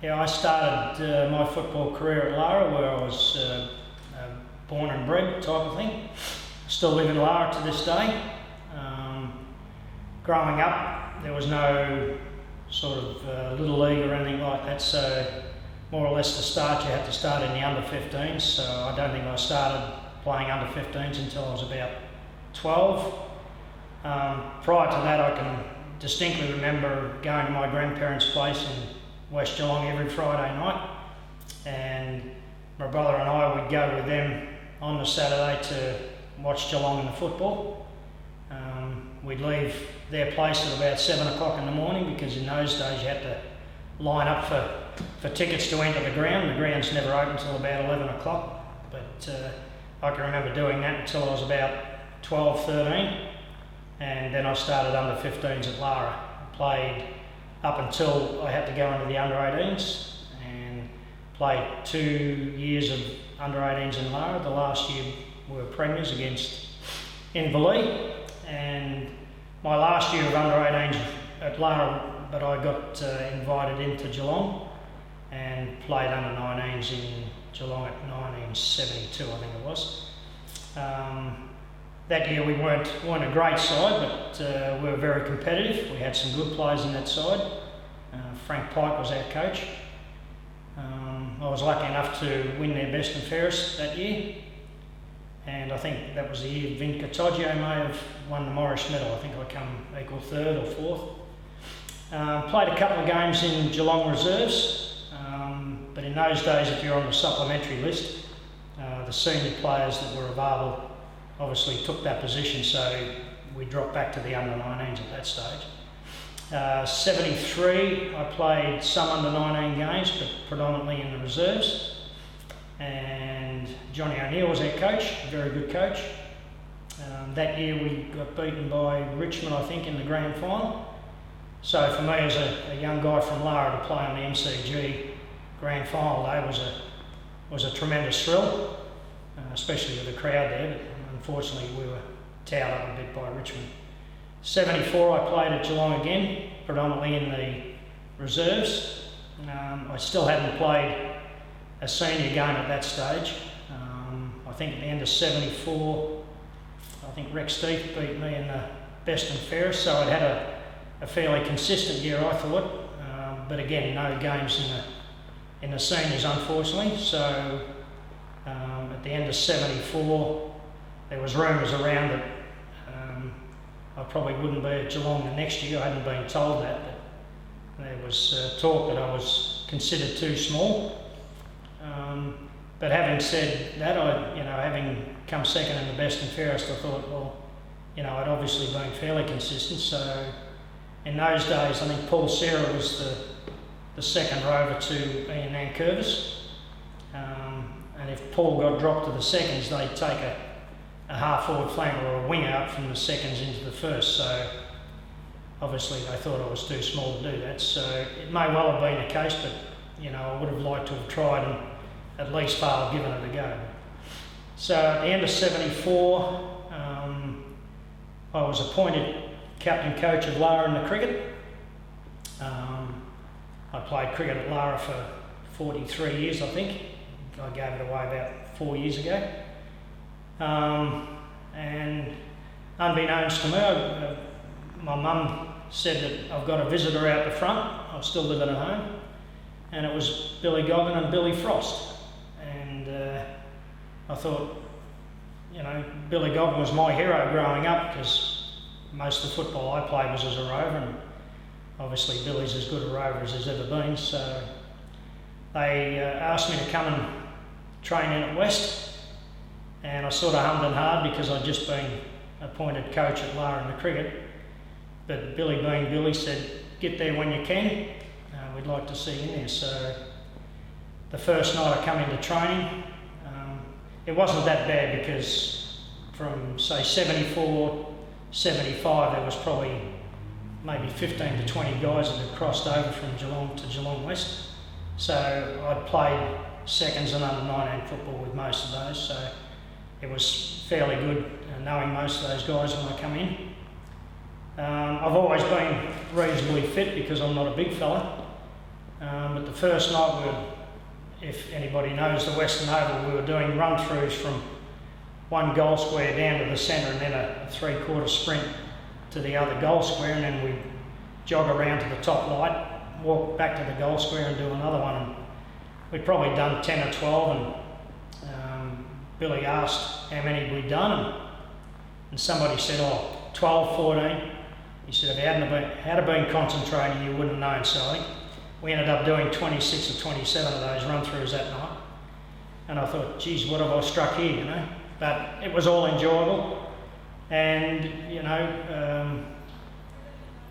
Yeah, I started my football career at Lara, where I was born and bred type of thing. Still live in Lara to this day. Growing up, there was no sort of little league or anything like that, so more or less to start, you had to start in the under-15s, so I don't think I started playing under-15s until I was about 12. Prior to that, I can distinctly remember going to my grandparents' place in West Geelong every Friday night, and my brother and I would go with them on the Saturday to watch Geelong in the football. We'd leave their place at about 7 o'clock in the morning, because in those days you had to line up for tickets to enter the ground. The ground's never open until about 11 o'clock, but I can remember doing that until I was about 12, 13, and then I started under 15s at Lara. Played up until I had to go into the under 18s, and played 2 years of under 18s in Lara. The last year we were premiers against Inverleigh, and my last year of under 18s at Lara, but I got invited into Geelong and played under 19s in Geelong at 1972, I think it was. That year we weren't a great side, but we were very competitive. We had some good players in that side. Frank Pike was our coach. I was lucky enough to win their best and fairest that year, and I think that was the year Vin Cotoggio may have won the Morris medal. I think I come equal third or fourth. Played a couple of games in Geelong reserves, but in those days, if you're on the supplementary list, the senior players that were available obviously took that position, so we dropped back to the under 19s at that stage. 73, I played some under 19 games, but predominantly in the reserves, and Johnny O'Neill was our coach, a very good coach. That year we got beaten by Richmond, I think, in the grand final. So for me as a young guy from Lara to play on the MCG grand final day was a tremendous thrill, especially with the crowd there, but unfortunately we were towed up a bit by Richmond. 74 I played at Geelong again, predominantly in the reserves. I still hadn't played a senior game at that stage. I think at the end of 74, I think Rex Deeth beat me in the best and fairest, so I'd had a fairly consistent year, I thought, but again, no games in the seniors, unfortunately. So at the end of 74, there was rumours around that I probably wouldn't be at Geelong the next year. I hadn't been told that, but there was talk that I was considered too small. But having said that, having come second in the best and fairest, I thought, well, I'd obviously been fairly consistent. So in those days, I think Paul Serra was the second rover to Ian Nankervis. And if Paul got dropped to the seconds, they'd take a half-forward flanker or a winger up from the seconds into the first. So obviously they thought I was too small to do that. So it may well have been the case, but I would have liked to have tried and at least failed given it a go. So at the end of 74, I was appointed captain coach of Lara in the cricket. I played cricket at Lara for 43 years, I think. I gave it away about 4 years ago. And unbeknownst to me, my mum said that I've got a visitor out the front. I was still living at home, and it was Billy Goggin and Billy Frost. And I thought, Billy Goggin was my hero growing up, because most of the football I played was as a rover, and obviously Billy's as good a rover as there's ever been. So they asked me to come and train in at West, and I sort of hummed and hawed because I'd just been appointed coach at Lara in the cricket. But Billy being Billy said, get there when you can, we'd like to see you in there. So the first night I come into training, it wasn't that bad, because from say 74, 75 there was probably maybe 15 to 20 guys that had crossed over from Geelong to Geelong West. So I'd played seconds and under 19 football with most of those, so it was fairly good knowing most of those guys when I come in. I've always been reasonably fit because I'm not a big fella, But the first night, if anybody knows the Western Oval, we were doing run-throughs from one goal square down to the centre and then a three-quarter sprint to the other goal square, and then we'd jog around to the top light, walk back to the goal square and do another one. And we'd probably done 10 or 12, and Billy asked how many we'd done, and somebody said, 12, 14. He said, if you hadn't been concentrating, you wouldn't have known. So I think we ended up doing 26 or 27 of those run-throughs that night. And I thought, geez, what have I struck here, But it was all enjoyable. And,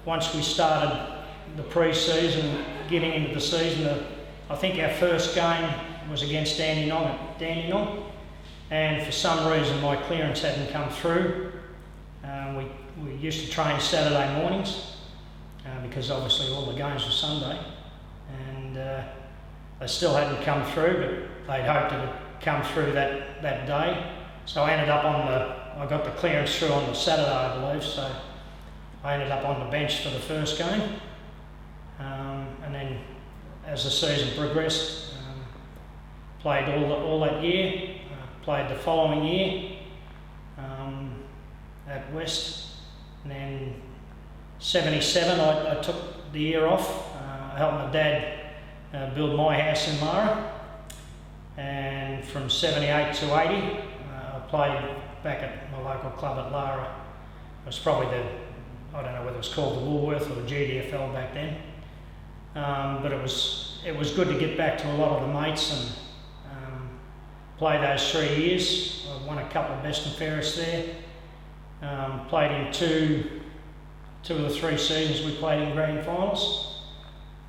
once we started the pre-season, getting into the season, I think our first game was against Dandenong at Dandenong. And for some reason, my clearance hadn't come through. We used to train Saturday mornings because obviously all the games were Sunday. And they still hadn't come through, but they'd hoped it would come through that day. So I ended up I got the clearance through on the Saturday, I believe, so I ended up on the bench for the first game. And then as the season progressed, played all that year, played the following year at West. And then 77, I took the year off. I helped my dad build my house in Mara. And from 78 to 80, I played back at my local club at Lara. It was probably I don't know whether it was called the Woolworth or the GWFL back then. But it was good to get back to a lot of the mates and play those 3 years. I won a couple of best and fairest there. Played in two of the 3 seasons we played in grand finals.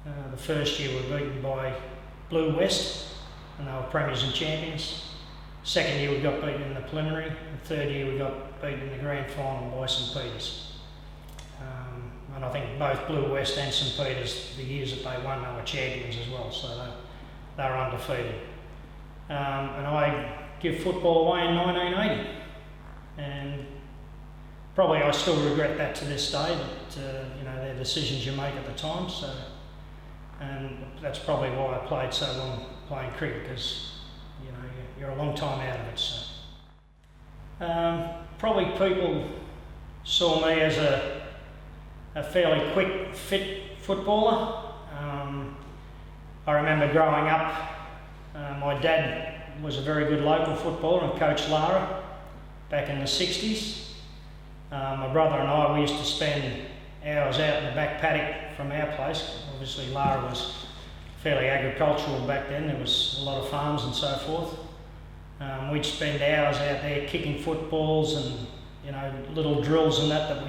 The first year we were beaten by Blue West, and they were premiers and champions. Second year we got beaten in the preliminary. The third year we got beaten in the grand final by St Peters. And I think both Blue West and St Peters, the years that they won, they were champions as well, so they were undefeated. And I give football away in 1980, and probably I still regret that to this day, but they're decisions you make at the time. So, and that's probably why I played so long playing cricket, because you're a long time out of it. So, probably people saw me as a fairly quick, fit footballer. I remember growing up, my dad was a very good local footballer and coached Lara back in the 60s. My brother and I, we used to spend hours out in the back paddock from our place. Obviously Lara was fairly agricultural back then, there was a lot of farms and so forth. We'd spend hours out there kicking footballs and little drills and that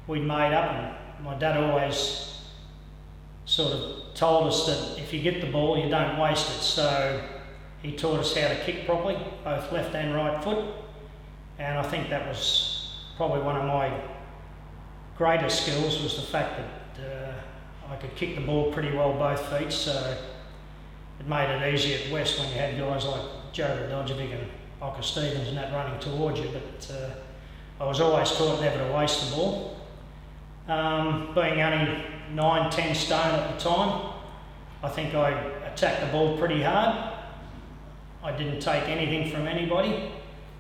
we'd made up, and my dad always sort of told us that if you get the ball you don't waste it, so he taught us how to kick properly, both left and right foot, and I think that was probably one of my greatest skills, was the fact that I could kick the ball pretty well both feet, so it made it easy at West when you had guys like Joe Radojevic and Ocker Stevens and that running towards you, but I was always taught never to waste the ball. Being only 9-10 stone at the time, I think I attacked the ball pretty hard. I didn't take anything from anybody,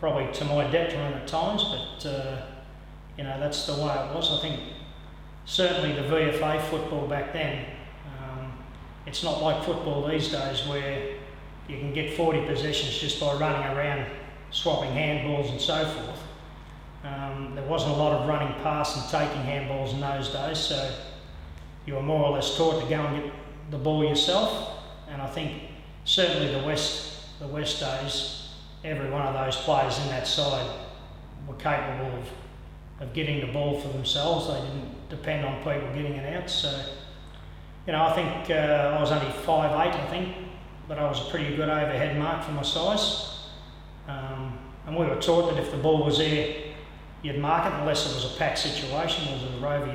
probably to my detriment at times, but that's the way it was. I think certainly the VFA football back then, it's not like football these days where you can get 40 possessions just by running around swapping handballs and so forth. There wasn't a lot of running past and taking handballs in those days, so you were more or less taught to go and get the ball yourself. And I think certainly the West days, every one of those players in that side were capable of getting the ball for themselves. They didn't depend on people getting it out. So, I think I was only 5'8", I think, but I was a pretty good overhead mark for my size. And we were taught that if the ball was there, you'd mark it, unless it was a pack situation. As a rover,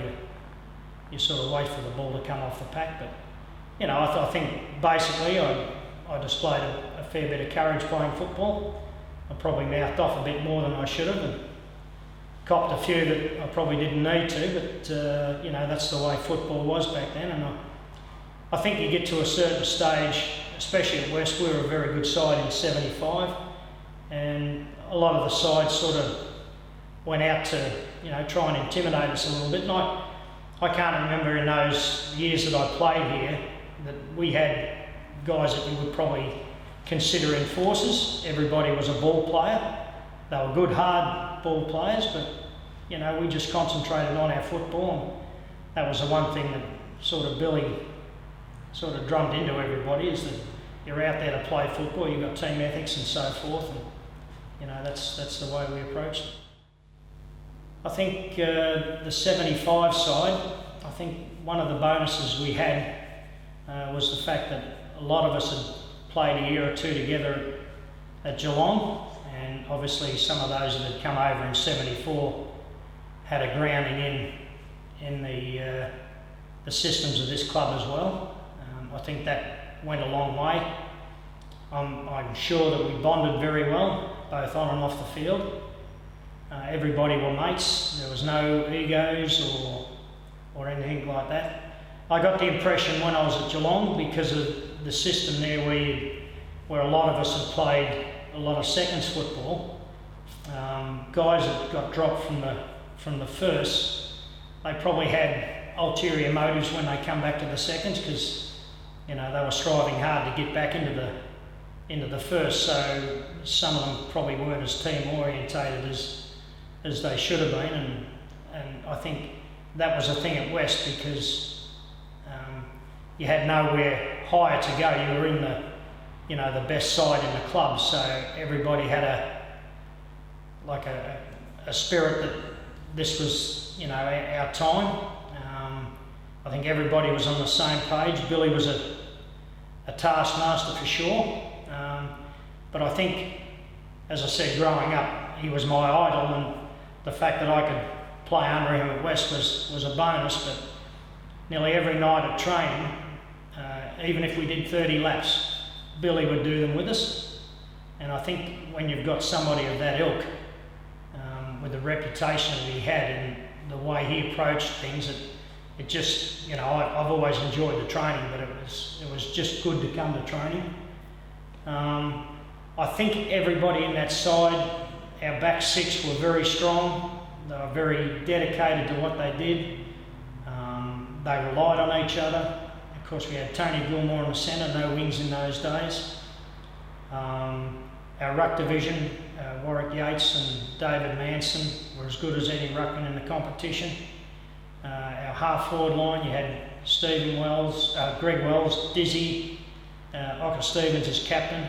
you sort of wait for the ball to come off the pack. But, I think basically I displayed a fair bit of courage playing football. I probably mouthed off a bit more than I should have, and copped a few that I probably didn't need to, but that's the way football was back then, and I think you get to a certain stage, especially at West, we were a very good side in 75, and a lot of the sides sort of went out to, try and intimidate us a little bit. And I can't remember in those years that I played here that we had guys that you would probably consider enforcers. Everybody was a ball player. They were good, hard ball players, but, we just concentrated on our football. And that was the one thing that sort of Billy sort of drummed into everybody, is that you're out there to play football, you've got team ethics and so forth, and that's the way we approached it. I think the 75 side, I think one of the bonuses we had was the fact that a lot of us had played a year or two together at Geelong, and obviously some of those that had come over in 74 had a grounding in the systems of this club as well. I think that went a long way. I'm sure that we bonded very well, both on and off the field. Everybody were mates. There was no egos or anything like that. I got the impression when I was at Geelong, because of the system there where a lot of us had played a lot of seconds football, guys that got dropped from the first, they probably had ulterior motives when they come back to the seconds, because they were striving hard to get back into the first, so some of them probably weren't as team orientated as they should have been, and I think that was a thing at West, because you had nowhere higher to go. You were in the best side in the club, so everybody had a spirit that this was our time. I think everybody was on the same page. Billy was a taskmaster for sure, but I think, as I said, growing up, he was my idol, and the fact that I could play under him at West was a bonus. But nearly every night at training, even if we did 30 laps, Billy would do them with us. And I think when you've got somebody of that ilk, with the reputation that he had and the way he approached things, it just, I've always enjoyed the training, but it was just good to come to training. I think everybody in that side, our back six were very strong. They were very dedicated to what they did. They relied on each other. Of course, we had Tony Gilmore in the centre, no wings in those days. Our ruck division, Warwick Yates and David Manson were as good as any ruckman in the competition. Our half-forward line, you had Greg Wells, Dizzy, Ocker Stevens as captain.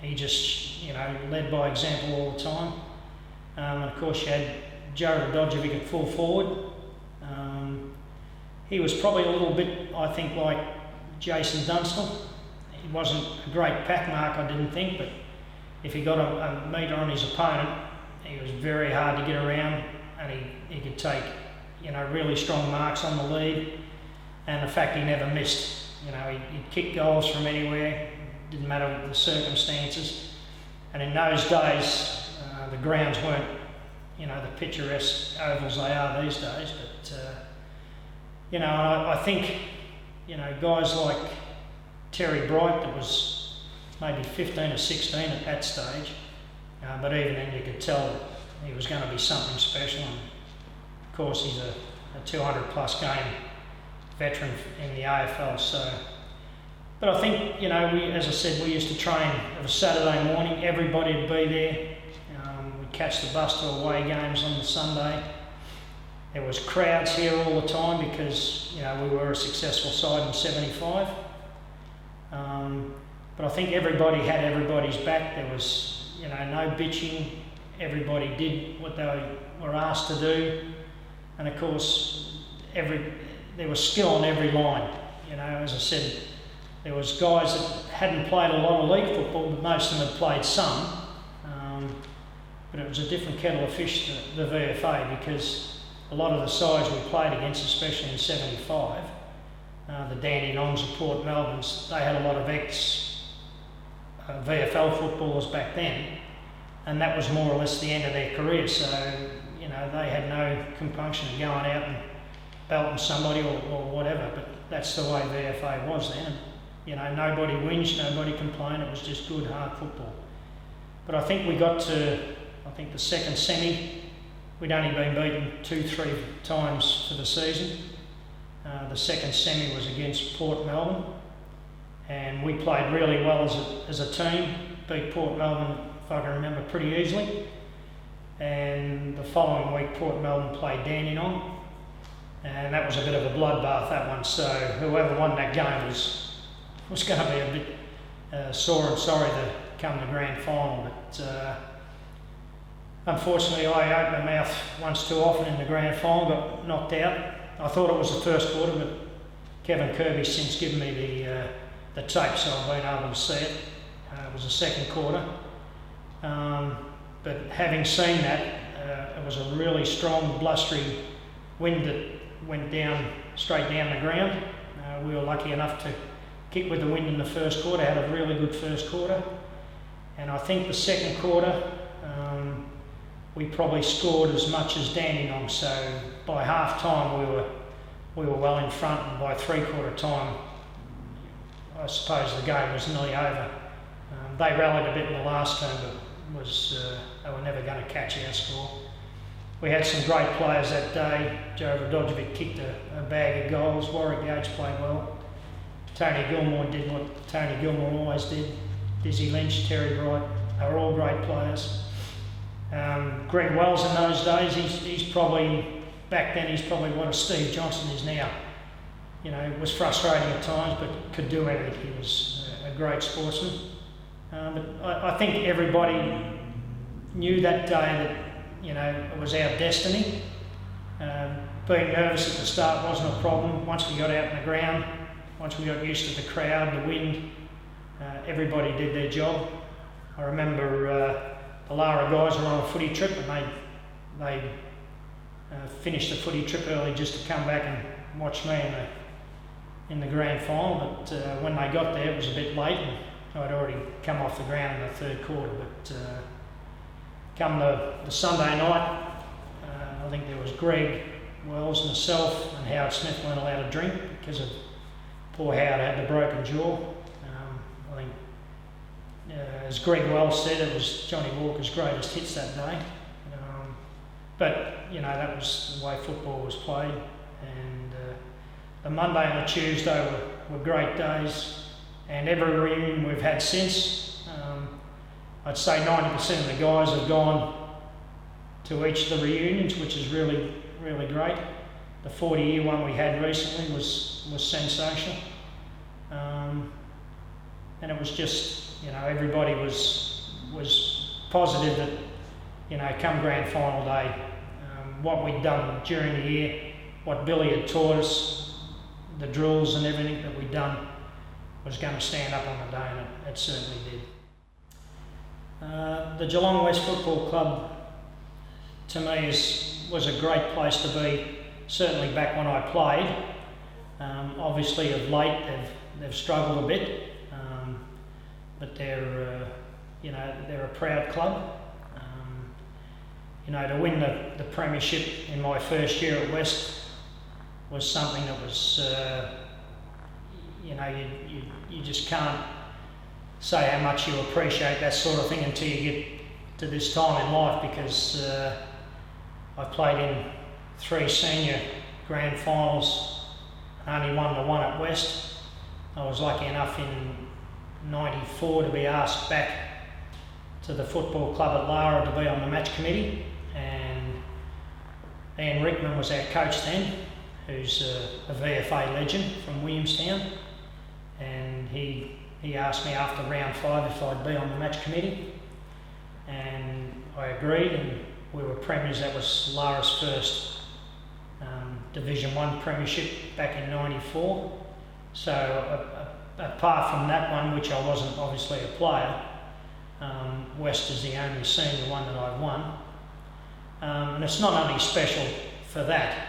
He just, led by example all the time. And of course, you had Joe Radojevic at full forward. He was probably a little bit, I think, like Jason Dunstall. He wasn't a great pack mark, I didn't think, but if he got a metre on his opponent, he was very hard to get around, and he could take, really strong marks on the lead. And the fact he never missed, he'd kick goals from anywhere, didn't matter the circumstances. And in those days, the grounds weren't, the picturesque ovals they are these days, but, I think, guys like Terry Bright, that was maybe 15 or 16 at that stage, but even then you could tell that he was going to be something special. And of course, he's a 200 plus game veteran in the AFL. So, but I think, as I said, we used to train of a Saturday morning. Everybody would be there. We'd catch the bus to away games on the Sunday. There was crowds here all the time because, we were a successful side in 75. But I think everybody had everybody's back. There was, no bitching. Everybody did what they were asked to do. And of course, there was skill on every line. As I said, there was guys that hadn't played a lot of league football, but most of them had played some. But it was a different kettle of fish, the VFA, because a lot of the sides we played against, especially in 75, the Dandenongs of Port Melbournes, they had a lot of VFL footballers back then, and that was more or less the end of their career. So, they had no compunction of going out belting somebody or whatever, but that's the way VFA was then. You know, nobody whinged, nobody complained, it was just good, hard football. But I think we got to, the second semi, we'd only been beaten 2-3 times for the season. The second semi was against Port Melbourne, and we played really well as a team, beat Port Melbourne, if I can remember, pretty easily. And the following week, Port Melbourne played Dandenong, and that was a bit of a bloodbath, that one. So whoever won that game was going to be a bit sore and sorry to come to grand final. But unfortunately, I opened my mouth once too often in the grand final, got knocked out. I thought it was the first quarter, but Kevin Kirby's since given me the tape, so I've been able to see it. It was the second quarter. But having seen that, it was a really strong, blustery wind that went straight down the ground. We were lucky enough to kick with the wind in the first quarter, had a really good first quarter. And I think the second quarter, we probably scored as much as Dandenong, so by half time we were well in front, and by three-quarter time I suppose the game was nearly over. They rallied a bit in the last term, but they were never going to catch our score. We had some great players that day. Joe Radojevic kicked a bag of goals. Warwick Yates played well. Tony Gilmore did what Tony Gilmore always did. Dizzy Lynch, Terry Bright, they were all great players. Greg Wells in those days, he's probably what a Steve Johnson is now. You know, was frustrating at times, but could do everything. He was a great sportsman. But I think everybody knew that day that, you know, it was our destiny. Being nervous at the start wasn't a problem. Once we got out in the ground, once we got used to the crowd, the wind, everybody did their job. I remember the Lara guys were on a footy trip, and they finished the footy trip early just to come back and watch me in the grand final. But when they got there, it was a bit late, and I'd already come off the ground in the third quarter. But come the Sunday night, I think there was Greg Wells, myself, and Howard Smith weren't allowed to drink because of poor Howard had the broken jaw. I think, as Greg Wells said, it was Johnny Walker's greatest hits that day. But, you know, that was the way football was played. And the Monday and the Tuesday were great days. And every reunion we've had since, I'd say 90% of the guys have gone to each of the reunions, which is really, really great. The 40-year one we had recently was sensational. And it was just, you know, everybody was positive that, you know, come grand final day, what we'd done during the year, what Billy had taught us, the drills and everything that we'd done was going to stand up on the day, and it certainly did. The Geelong West Football Club, to me, was a great place to be, certainly back when I played. Obviously, of late, they've struggled a bit, but they're a proud club. You know, to win the Premiership in my first year at West was something that was, you know, you just can't say how much you appreciate that sort of thing until you get to this time in life, because I played in 3 senior grand finals and only won the one at West. I was lucky enough in '94 to be asked back to the football club at Lara to be on the match committee, and Ian Rickman was our coach then, who's a VFA legend from Williamstown, and he asked me after round 5 if I'd be on the match committee, and I agreed, and we were premiers. That was Lara's first Division 1 premiership back in '94. So apart from that one, which I wasn't obviously a player, West is the only senior one that I won. And it's not only special for that.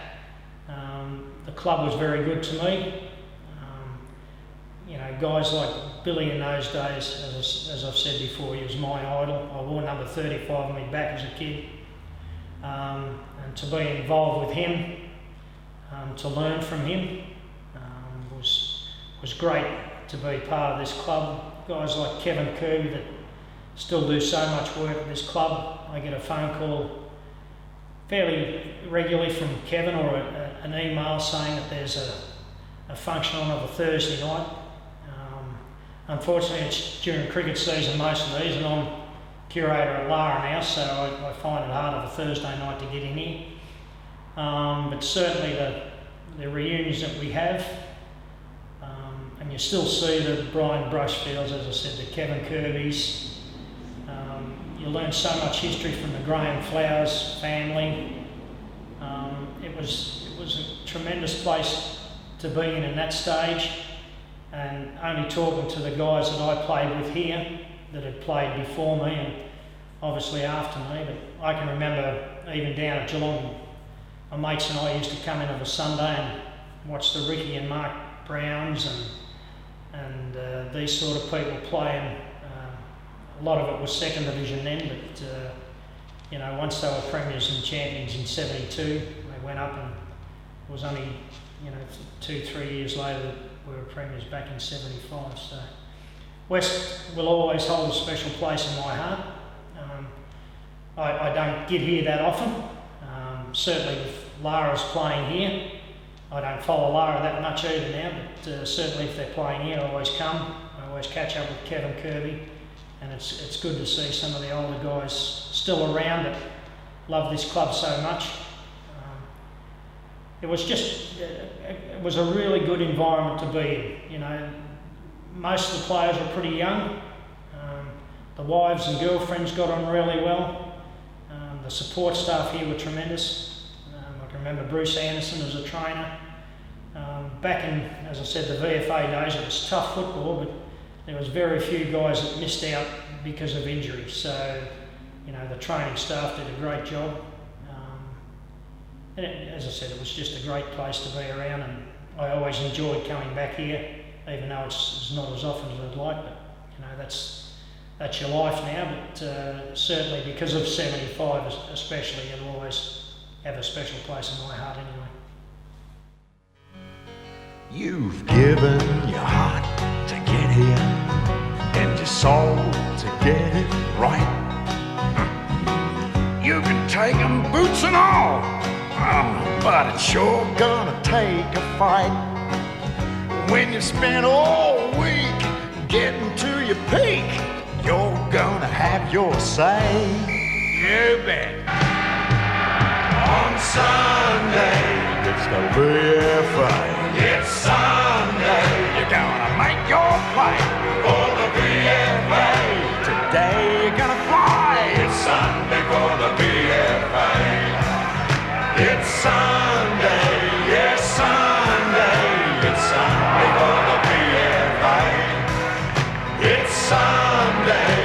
The club was very good to me. You know, guys like Billy in those days, as I've said before, he was my idol. I wore number 35 on my back as a kid. And to be involved with him, to learn from him. Was great to be part of this club. Guys like Kevin Kirby that still do so much work at this club. I get a phone call fairly regularly from Kevin or an email saying that there's a function on of a Thursday night. Unfortunately, it's during cricket season most of these, and I'm curator at Lara now, so I find it hard of a Thursday night to get in here. But certainly the reunions that we have, and you still see the Brian Brushfields, as I said, the Kevin Kirbys. You learn so much history from the Graham Flowers family. It was a tremendous place to be in that stage, and only talking to the guys that I played with here that had played before me and obviously after me. But I can remember even down at Geelong, my mates and I used to come in of a Sunday and watch the Ricky and Mark Browns and these sort of people playing. A lot of it was second division then, but you know, once they were premiers and champions in '72, they went up, and it was only 2-3 years later that we were premiers back in '75. So West will always hold a special place in my heart. I don't get here that often. Certainly if Lara's playing here, I don't follow Lara that much either now, but certainly if they're playing here, I always come. I always catch up with Kevin Kirby, and it's good to see some of the older guys still around that love this club so much. It was a really good environment to be in. You know, most of the players were pretty young. The wives and girlfriends got on really well. The support staff here were tremendous. I can remember Bruce Anderson as a trainer. Back in, as I said, the VFA days, it was tough football, but there was very few guys that missed out because of injury. So, the training staff did a great job. And as I said, it was just a great place to be around, and I always enjoyed coming back here, even though it's not as often as I'd like. But that's your life now. But certainly because of '75, especially, it'll always have a special place in my heart anyway. You've given your heart to get here, and your soul to get it right. You can take 'em boots and all, but it's sure gonna take a fight. When you spend all week getting to your peak, you're gonna have your say. You bet. On Sunday, it's the BFA. It's Sunday, you're gonna make your play for the BFA. Today you're gonna fly. It's Sunday for the BFA. It's Sunday, yes Sunday. It's Sunday for the BFA. It's Sunday.